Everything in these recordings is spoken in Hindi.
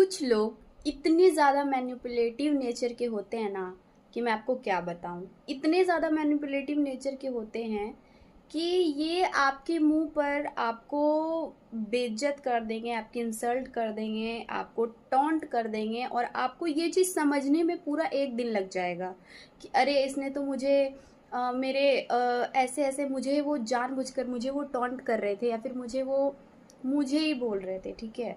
कुछ लोग इतने ज़्यादा मैनिपुलेटिव नेचर के होते हैं ना कि मैं आपको क्या बताऊं। इतने ज़्यादा मैनिपुलेटिव नेचर के होते हैं कि ये आपके मुंह पर आपको बेइज्जत कर देंगे, आपकी इंसल्ट कर देंगे, आपको टॉन्ट कर देंगे और आपको ये चीज़ समझने में पूरा एक दिन लग जाएगा कि अरे इसने तो मुझे मेरे ऐसे ऐसे मुझे वो जानबूझकर मुझे वो टॉन्ट कर रहे थे या फिर मुझे ही बोल रहे थे। ठीक है,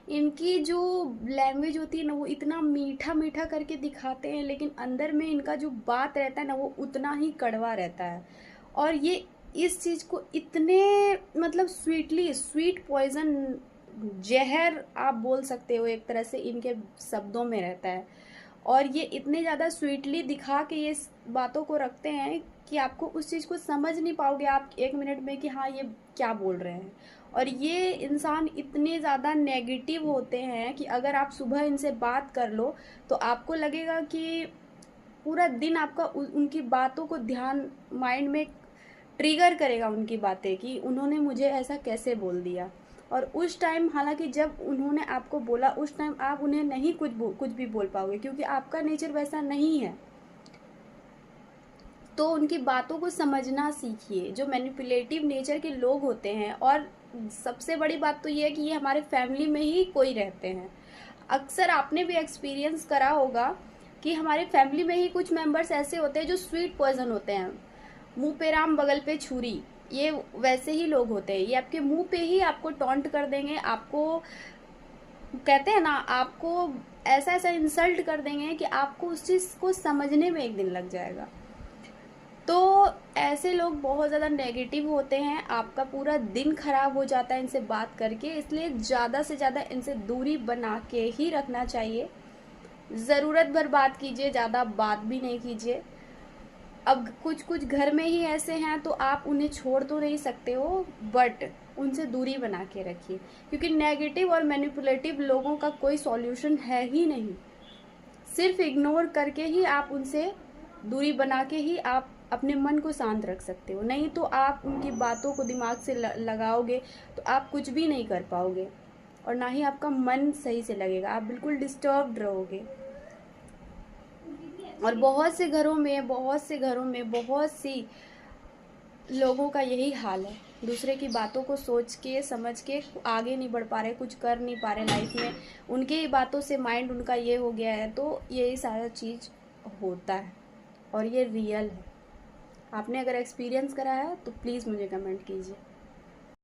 इनकी जो लैंग्वेज होती है ना वो इतना मीठा मीठा करके दिखाते हैं, लेकिन अंदर में इनका जो बात रहता है ना वो उतना ही कड़वा रहता है। और ये इस चीज़ को इतने मतलब स्वीटली, स्वीट पॉइजन, जहर आप बोल सकते हो एक तरह से, इनके शब्दों में रहता है। और ये इतने ज़्यादा स्वीटली दिखा के ये बातों को रखते हैं कि आपको उस चीज़ को समझ नहीं पाओगे आप एक मिनट में कि हाँ ये क्या बोल रहे हैं। और ये इंसान इतने ज़्यादा नेगेटिव होते हैं कि अगर आप सुबह इनसे बात कर लो तो आपको लगेगा कि पूरा दिन आपका उनकी बातों को ध्यान माइंड में ट्रिगर करेगा, उनकी बातें कि उन्होंने मुझे ऐसा कैसे बोल दिया। और उस टाइम हालांकि जब उन्होंने आपको बोला उस टाइम आप उन्हें नहीं कुछ भी बोल पाओगे क्योंकि आपका नेचर वैसा नहीं है। तो उनकी बातों को समझना सीखिए, जो मैनिपुलेटिव नेचर के लोग होते हैं। और सबसे बड़ी बात तो ये है कि ये हमारे फैमिली में ही कोई रहते हैं। अक्सर आपने भी एक्सपीरियंस करा होगा कि हमारे फैमिली में ही कुछ मेंबर्स ऐसे होते हैं जो स्वीट पॉइजन होते हैं। मुंह पे राम बगल पे छुरी, ये वैसे ही लोग होते हैं। ये आपके मुंह पे ही आपको टॉन्ट कर देंगे, आपको कहते हैं ना, आपको ऐसा ऐसा इंसल्ट कर देंगे कि आपको उस चीज़ को समझने में एक दिन लग जाएगा। तो ऐसे लोग बहुत ज़्यादा नेगेटिव होते हैं, आपका पूरा दिन खराब हो जाता है इनसे बात करके। इसलिए ज़्यादा से ज़्यादा इनसे दूरी बना के ही रखना चाहिए। ज़रूरत भर बात कीजिए, ज़्यादा बात भी नहीं कीजिए। अब कुछ कुछ घर में ही ऐसे हैं तो आप उन्हें छोड़ तो नहीं सकते हो, बट उनसे दूरी बना के रखिए क्योंकि नेगेटिव और मैनिपुलेटिव लोगों का कोई सॉल्यूशन है ही नहीं। सिर्फ इग्नोर करके ही आप उनसे दूरी बना के ही आप अपने मन को शांत रख सकते हो। नहीं तो आप उनकी बातों को दिमाग से लगाओगे तो आप कुछ भी नहीं कर पाओगे और ना ही आपका मन सही से लगेगा, आप बिल्कुल डिस्टर्ब्ड रहोगे। और बहुत सी लोगों का यही हाल है, दूसरे की बातों को सोच के समझ के आगे नहीं बढ़ पा रहे, कुछ कर नहीं पा रहे लाइफ में। उनके ही बातों से माइंड उनका ये हो गया है। तो यही सारा चीज़ होता है और ये रियल है। आपने अगर एक्सपीरियंस करा है तो प्लीज़ मुझे कमेंट कीजिए।